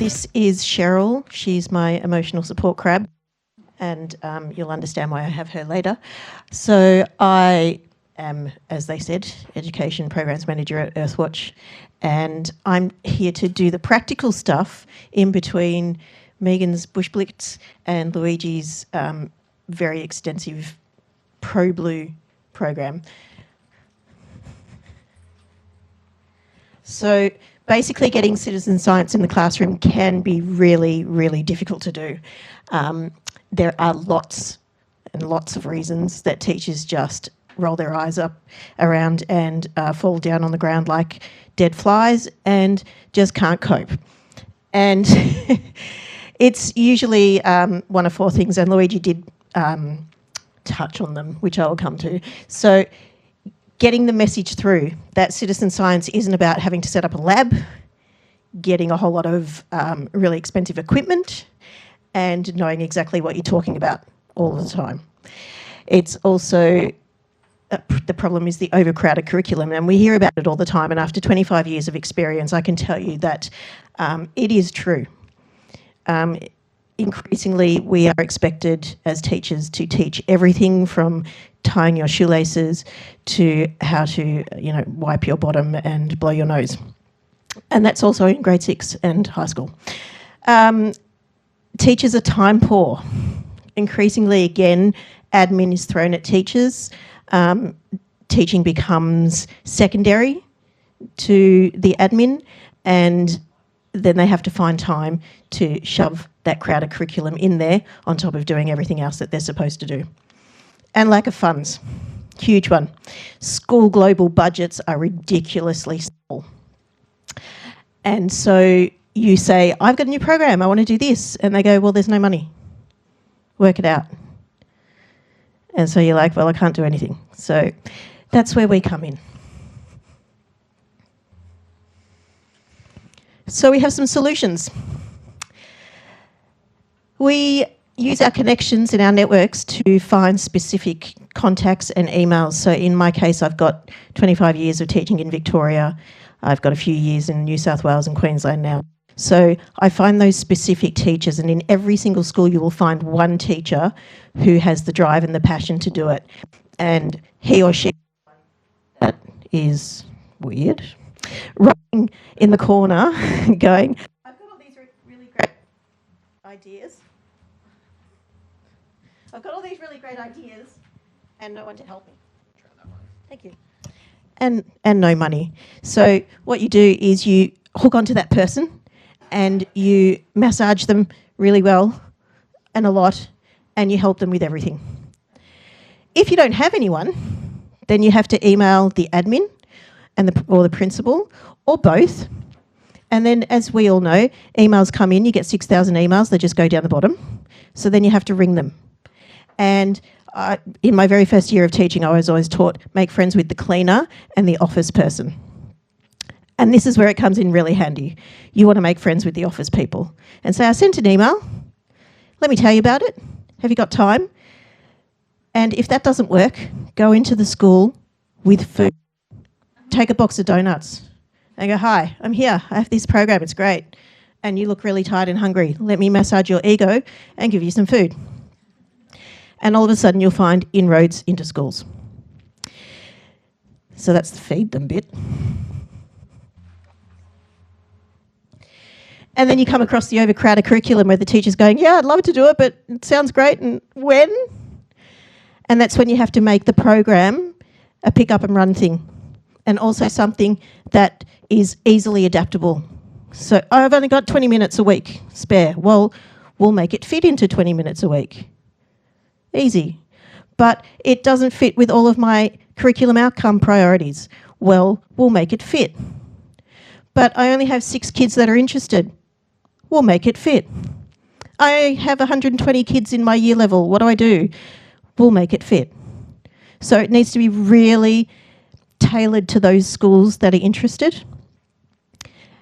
This is Cheryl. She's my emotional support crab, and you'll understand why I have her later. So I am, as they said, Education Programs Manager at EarthWatch, and I'm here to do the practical stuff in between Megan's Bush Blitz and Luigi's very extensive Pro Blue program. So basically getting citizen science in the classroom can be really, really difficult to do. There are lots and lots of reasons that teachers just roll their eyes up around and fall down on the ground like dead flies and just can't cope. And it's usually one of four things, and Luigi did touch on them, which I will come to. So getting the message through that citizen science isn't about having to set up a lab, getting a whole lot of really expensive equipment, and knowing exactly what you're talking about all the time. It's also, the problem is the overcrowded curriculum, and we hear about it all the time, and after 25 years of experience, I can tell you that it is true. Increasingly, we are expected as teachers to teach everything from tying your shoelaces to how to, wipe your bottom and blow your nose. And that's also in grade 6 and high school. Teachers are time poor. Increasingly, again, admin is thrown at teachers. Teaching becomes secondary to the admin, and then they have to find time to shove that crowded curriculum in there on top of doing everything else that they're supposed to do. And lack of funds, huge one. School global budgets are ridiculously small. And so you say, I've got a new program, I want to do this. And they go, well, there's no money. Work it out. And so you're like, well, I can't do anything. So that's where we come in. So we have some solutions. We use our connections in our networks to find specific contacts and emails. So in my case, I've got 25 years of teaching in Victoria. I've got a few years in New South Wales and Queensland now. So I find those specific teachers, and in every single school you will find one teacher who has the drive and the passion to do it. And he or she, that is weird, running in the corner going, I've got all these really great ideas. I've got all these really great ideas and no one to help me. Try that one. Thank you. And no money. So what you do is you hook onto that person and you massage them really well and a lot, and you help them with everything. If you don't have anyone, then you have to email the admin or the principal, or both. And then, as we all know, emails come in, you get 6,000 emails, they just go down the bottom. So then you have to ring them. And in my very first year of teaching, I was always taught, make friends with the cleaner and the office person. And this is where it comes in really handy. You want to make friends with the office people. And say, I sent an email. Let me tell you about it. Have you got time? And if that doesn't work, go into the school with food. Take a box of donuts and go, hi, I'm here. I have this program. It's great. And you look really tired and hungry. Let me massage your ego and give you some food. And all of a sudden you'll find inroads into schools. So that's the feed them bit. And then you come across the overcrowded curriculum where the teacher's going, yeah, I'd love to do it, but it sounds great, and when? And that's when you have to make the program a pick up and run thing, and also something that is easily adaptable. So I've only got 20 minutes a week spare. Well, we'll make it fit into 20 minutes a week. Easy. But it doesn't fit with all of my curriculum outcome priorities. Well, we'll make it fit. But I only have 6 kids that are interested. We'll make it fit. I have 120 kids in my year level. What do? We'll make it fit. So it needs to be really tailored to those schools that are interested.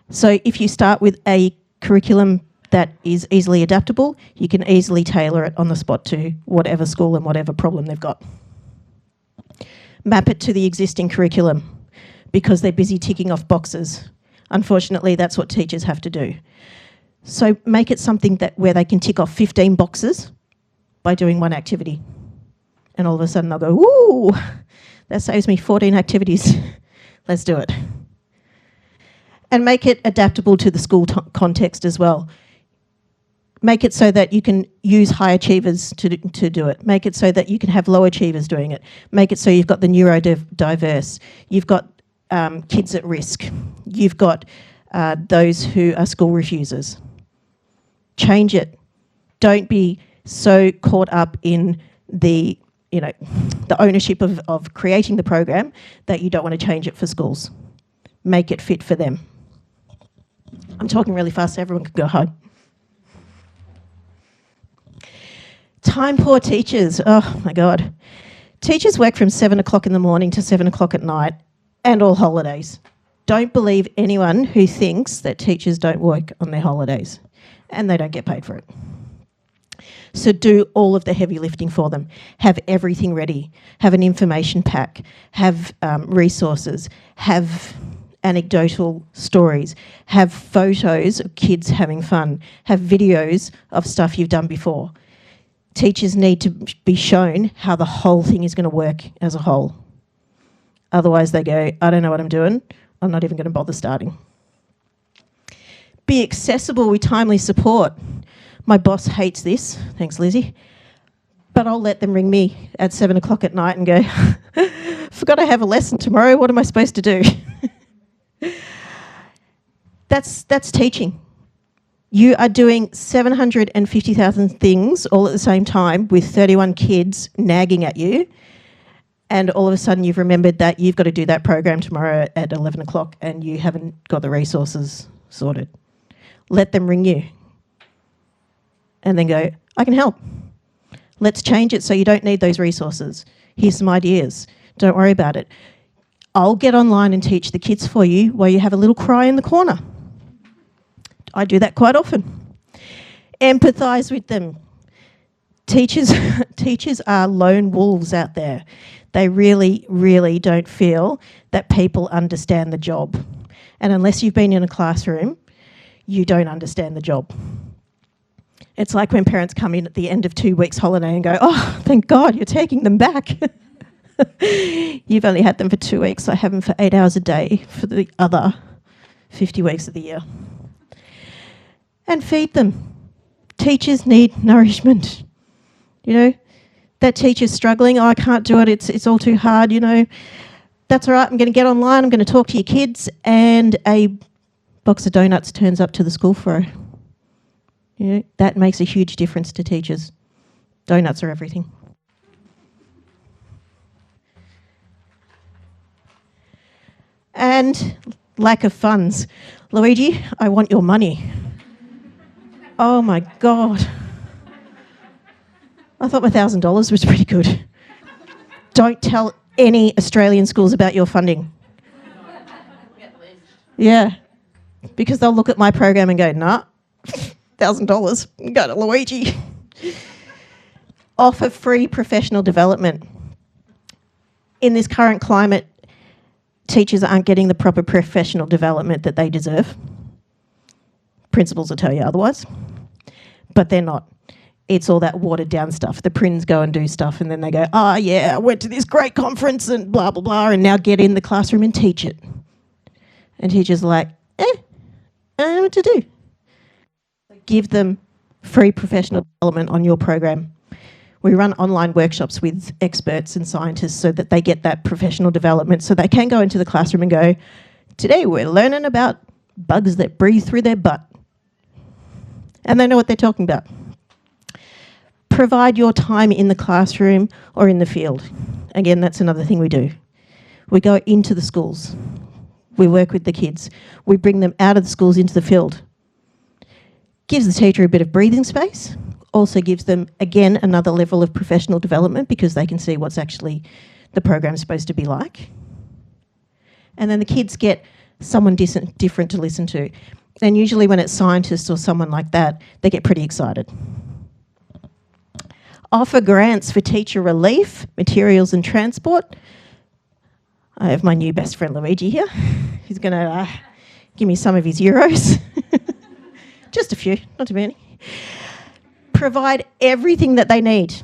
So if you start with a curriculum that is easily adaptable, you can easily tailor it on the spot to whatever school and whatever problem they've got. Map it to the existing curriculum because they're busy ticking off boxes. Unfortunately, that's what teachers have to do. So make it something that where they can tick off 15 boxes by doing one activity. And all of a sudden they'll go, ooh, that saves me 14 activities. Let's do it. And make it adaptable to the school context as well. Make it so that you can use high achievers to do it. Make it so that you can have low achievers doing it. Make it so you've got the neurodiverse. You've got kids at risk. You've got those who are school refusers. Change it. Don't be so caught up in the ownership of creating the program that you don't want to change it for schools. Make it fit for them. I'm talking really fast so everyone can go home. Time poor teachers. Oh my God. Teachers work from 7 o'clock in the morning to 7 o'clock at night and all holidays. Don't believe anyone who thinks that teachers don't work on their holidays and they don't get paid for it. So do all of the heavy lifting for them. Have everything ready. Have an information pack. Have resources. Have anecdotal stories. Have photos of kids having fun. Have videos of stuff you've done before. Teachers need to be shown how the whole thing is going to work as a whole. Otherwise they go, I don't know what I'm doing. I'm not even going to bother starting. Be accessible with timely support. My boss hates this. Thanks, Lizzie. But I'll let them ring me at 7 o'clock at night and go, forgot I have a lesson tomorrow. What am I supposed to do? That's teaching. You are doing 750,000 things all at the same time with 31 kids nagging at you, and all of a sudden you've remembered that you've got to do that program tomorrow at 11 o'clock and you haven't got the resources sorted. Let them ring you and then go, I can help. Let's change it so you don't need those resources. Here's some ideas. Don't worry about it. I'll get online and teach the kids for you while you have a little cry in the corner. I do that quite often. Empathise with them. Teachers are lone wolves out there. They really, really don't feel that people understand the job. And unless you've been in a classroom, you don't understand the job. It's like when parents come in at the end of 2 weeks holiday and go, oh, thank God you're taking them back. You've only had them for 2 weeks. I have them for 8 hours a day for the other 50 weeks of the year. And feed them. Teachers need nourishment. That teacher's struggling. Oh, I can't do it. It's all too hard. That's all right. I'm going to get online. I'm going to talk to your kids, and a box of donuts turns up to the school for her. That makes a huge difference to teachers. Donuts are everything. And lack of funds. Luigi, I want your money. Oh my God. I thought my $1,000 was pretty good. Don't tell any Australian schools about your funding. Yeah. Because they'll look at my program and go, nah, $1,000, go to Luigi. Offer free professional development. In this current climate, teachers aren't getting the proper professional development that they deserve. Principals will tell you otherwise. But they're not. It's all that watered down stuff. The prins go and do stuff and then they go, oh yeah, I went to this great conference and blah, blah, blah, and now get in the classroom and teach it. And teachers are like, I don't know what to do. Give them free professional development on your program. We run online workshops with experts and scientists so that they get that professional development so they can go into the classroom and go, today we're learning about bugs that breathe through their butt. And they know what they're talking about. Provide your time in the classroom or in the field. Again, that's another thing we do. We go into the schools. We work with the kids. We bring them out of the schools into the field. Gives the teacher a bit of breathing space. Also gives them, again, another level of professional development because they can see what's actually the program's supposed to be like. And then the kids get someone different to listen to. And usually when it's scientists or someone like that, they get pretty excited. Offer grants for teacher relief, materials and transport. I have my new best friend Luigi here. He's going to give me some of his euros. Just a few, not too many. Provide everything that they need.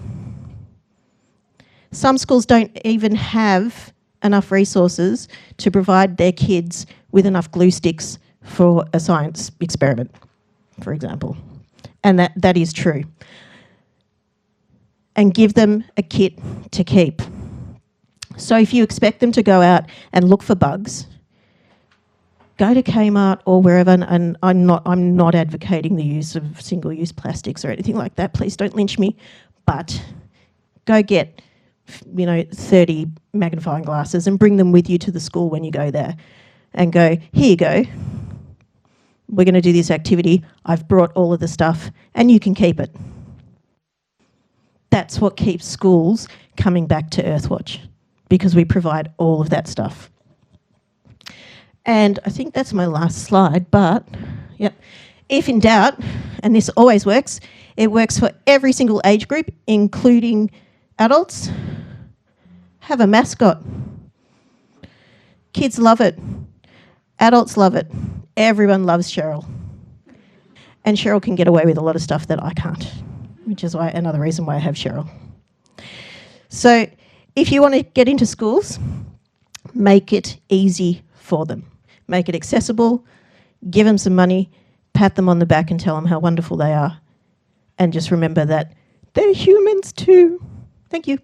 Some schools don't even have enough resources to provide their kids with enough glue sticks for a science experiment, for example. And that is true. And give them a kit to keep. So if you expect them to go out and look for bugs, go to Kmart or wherever, and I'm not advocating the use of single-use plastics or anything like that. Please don't lynch me. But go get 30 magnifying glasses and bring them with you to the school when you go there and go, here you go. We're going to do this activity. I've brought all of the stuff and you can keep it. That's what keeps schools coming back to EarthWatch, because we provide all of that stuff. And I think that's my last slide, but yep. If in doubt, and this always works, it works for every single age group, including adults. Have a mascot. Kids love it. Adults love it. Everyone loves Cheryl. And Cheryl can get away with a lot of stuff that I can't, which is another reason why I have Cheryl. So if you want to get into schools, make it easy for them. Make it accessible, give them some money, pat them on the back and tell them how wonderful they are. And just remember that they're humans too. Thank you.